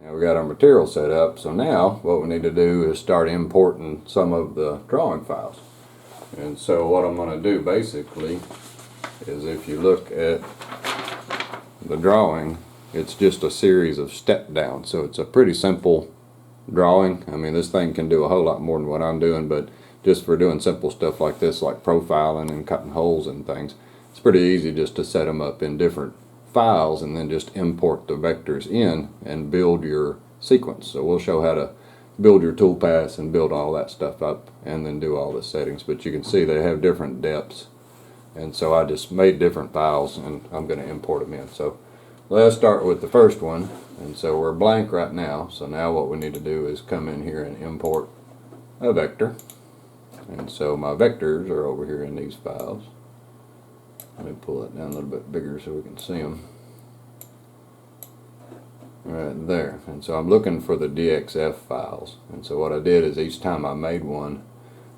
Now we got our material set up, so now what we need to do is start importing some of the drawing files. And so what I'm going to do basically is, if you look at the drawing, it's just a series of step downs. So it's a pretty simple drawing. I mean, this thing can do a whole lot more than what I'm doing, but just for doing simple stuff like this, like profiling and cutting holes and things, it's pretty easy just to set them up in different files and then just import the vectors in and build your sequence. So we'll show how to build your toolpaths and build all that stuff up and then do all the settings. But you can see they have different depths, and so I just made different files and I'm going to import them in. So let's start with the first one. And so we're blank right now, so now what we need to do is come in here and import a vector. And so my vectors are over here in these files. Let me pull it down a little bit bigger so we can see them. Right there. And so I'm looking for the DXF files. And so what I did is, each time I made one,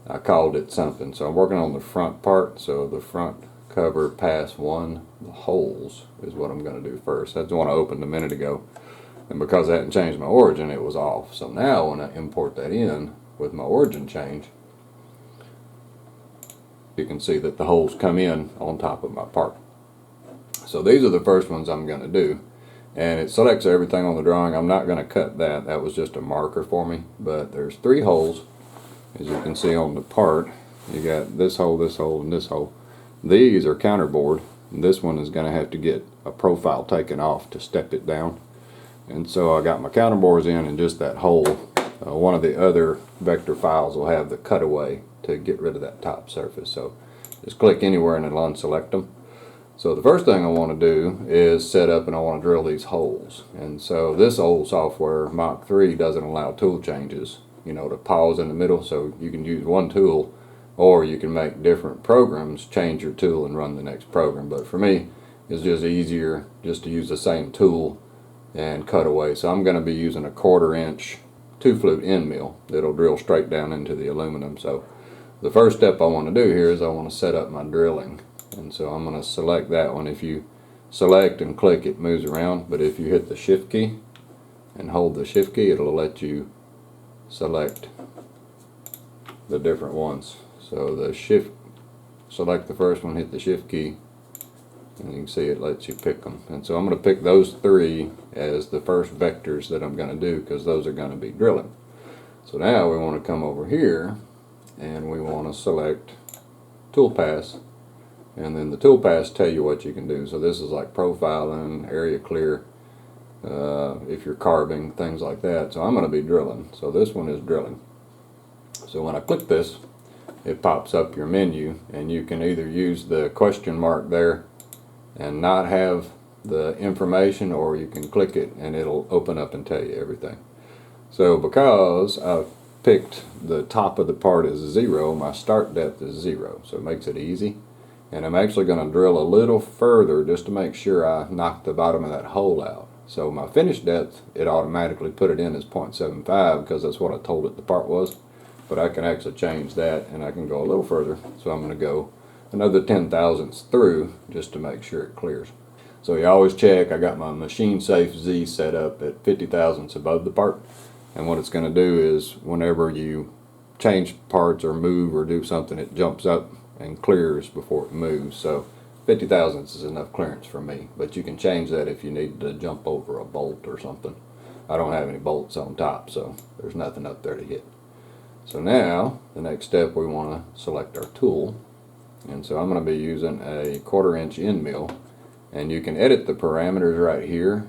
I called it something. So I'm working on the front part. So the front cover pass 1, the holes is what I'm going to do first. That's the one I opened a minute ago. And because I hadn't changed my origin, it was off. So now when I import that in with my origin change, you can see that the holes come in on top of my part. So these are the first ones I'm going to do, and it selects everything on the drawing. I'm not going to cut that. That was just a marker for me. But there's 3 holes, as you can see on the part. You got this hole, and this hole. These are counterbored. This one is going to have to get a profile taken off to step it down. And so I got my counterbores in, and just that hole. One of the other vector files will have the cutaway to get rid of that top surface. So just click anywhere and it'll unselect them. So the first thing I want to do is set up, and I want to drill these holes. And so this old software, Mach3, doesn't allow tool changes, you know, to pause in the middle. So you can use one tool, or you can make different programs, change your tool and run the next program. But for me, it's just easier just to use the same tool and cut away. So I'm going to be using a 1/4 inch 2-flute end mill that'll drill straight down into the aluminum. So the first step I want to do here is I want to set up my drilling. And so I'm going to select that one. If you select and click, it moves around, but if you hit the shift key and hold the shift key, it'll let you select the different ones. So the shift, select the first one, hit the shift key, and you can see it lets you pick them. And so I'm going to pick those 3 as the first vectors that I'm going to do, because those are going to be drilling. So now we want to come over here and we want to select toolpaths, and then the toolpaths tell you what you can do. So this is like profiling, area clear, if you're carving, things like that. So I'm going to be drilling. So this one is drilling. So when I click this, it pops up your menu, and you can either use the question mark there and not have the information, or you can click it and it'll open up and tell you everything. So because I've picked the top of the part as 0, my start depth is 0, so it makes it easy. And I'm actually going to drill a little further just to make sure I knock the bottom of that hole out. So my finish depth, it automatically put it in as 0.75 because that's what I told it the part was. But I can actually change that, and I can go a little further. So I'm going to go another 10 thousandths through just to make sure it clears. So you always check. I got my machine safe Z set up at 50 thousandths above the part. And what it's going to do is, whenever you change parts or move or do something, it jumps up and clears before it moves. So 50 thousandths is enough clearance for me, but you can change that if you need to jump over a bolt or something. I don't have any bolts on top, so there's nothing up there to hit. So now the next step, we want to select our tool, and so I'm going to be using a 1/4 inch end mill, and you can edit the parameters right here.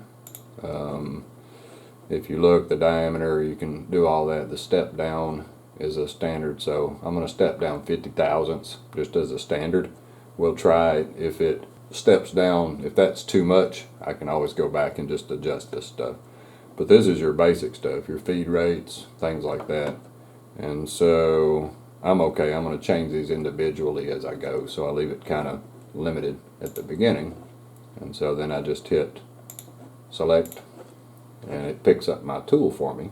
If you look, the diameter, you can do all that. The step down is a standard, so I'm going to step down 50 thousandths just as a standard. We'll try it. If it steps down, if that's too much, I can always go back and just adjust this stuff. But this is your basic stuff, your feed rates, things like that. And so I'm okay. I'm going to change these individually as I go, so I leave it kind of limited at the beginning. And so then I just hit select, and it picks up my tool for me.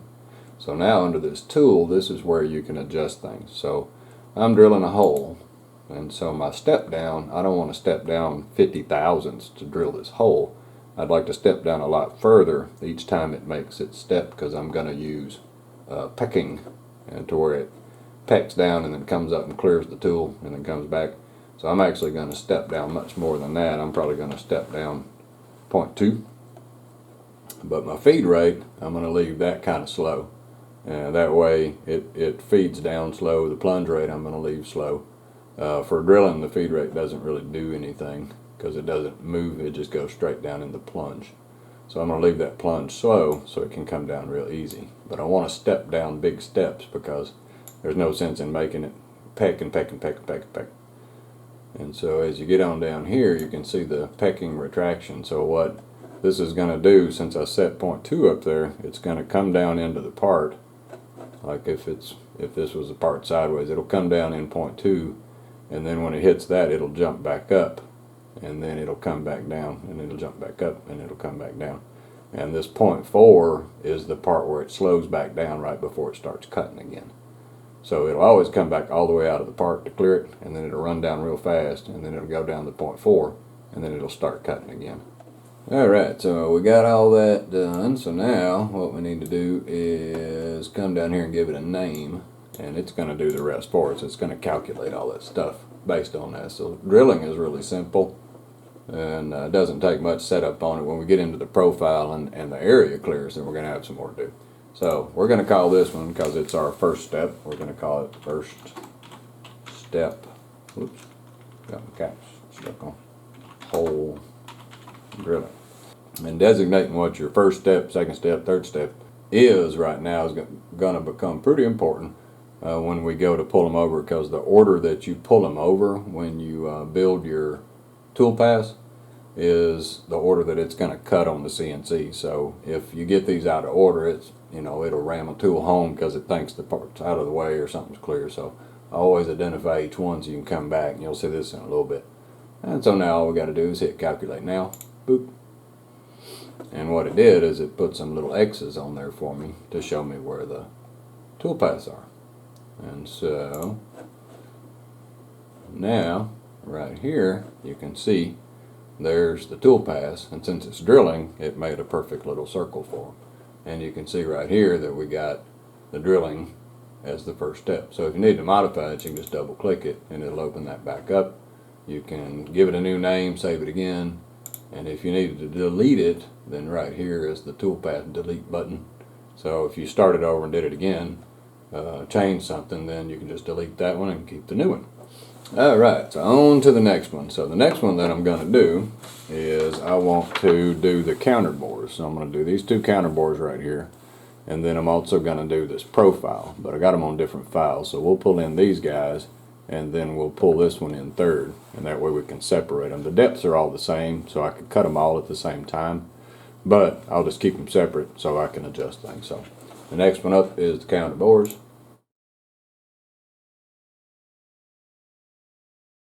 So now under this tool, this is where you can adjust things. So I'm drilling a hole, and so my step down, I don't want to step down 50 thousandths to drill this hole. I'd like to step down a lot further each time it makes its step, because I'm going to use pecking, and to where it pecks down and then comes up and clears the tool and then comes back. So I'm actually going to step down much more than that. I'm probably going to step down 0.2. But my feed rate, I'm going to leave that kind of slow. And that way it feeds down slow. The plunge rate I'm going to leave slow. For drilling, the feed rate doesn't really do anything because it doesn't move. It just goes straight down in the plunge. So I'm going to leave that plunge slow so it can come down real easy. But I want to step down big steps because there's no sense in making it peck and peck and peck and peck and peck. And so as you get on down here, you can see the pecking retraction. So what this is going to do, since I set 0.2 up there, it's going to come down into the part. Like if this was a part sideways, it'll come down in 0.2, and then when it hits that, it'll jump back up, and then it'll come back down, and it'll jump back up, and it'll come back down. And this 0.4 is the part where it slows back down right before it starts cutting again. So it'll always come back all the way out of the part to clear it, and then it'll run down real fast, and then it'll go down to 0.4, and then it'll start cutting again. Alright, so we got all that done. So now what we need to do is come down here and give it a name, and it's going to do the rest for us. It's going to calculate all that stuff based on that. So drilling is really simple, and it doesn't take much setup on it. When we get into the profile and the area clears, then we're going to have some more to do. So we're going to call this one, because it's our first step, we're going to call it first step. Oops, got my caps stuck on. Hole drilling. And designating what your first step, second step, third step is right now is going to become pretty important when we go to pull them over, because the order that you pull them over when you build your tool paths is the order that it's going to cut on the CNC. So if you get these out of order, it's, you know, it'll ram a tool home because it thinks the part's out of the way or something's clear. So I always identify each one so you can come back, and you'll see this in a little bit. And so now all we got to do is hit calculate now. Boop. And what it did is it put some little X's on there for me to show me where the tool paths are. And so now right here you can see there's the tool paths, and since it's drilling, it made a perfect little circle for them. And you can see right here that we got the drilling as the first step. So if you need to modify it, you can just double click it and it'll open that back up. You can give it a new name, save it again, and if you needed to delete it, then right here is the toolpath delete button. So if you started over and did it again, change something, then you can just delete that one and keep the new one. Alright, so on to the next one. So the next one that I'm going to do is I want to do the counter bores. So I'm going to do these two counter bores right here, and then I'm also going to do this profile, but I got them on different files. So we'll pull in these guys, and then we'll pull this one in third, and that way we can separate them. The depths are all the same, so I can cut them all at the same time, but I'll just keep them separate so I can adjust things. So the next one up is the counter bores.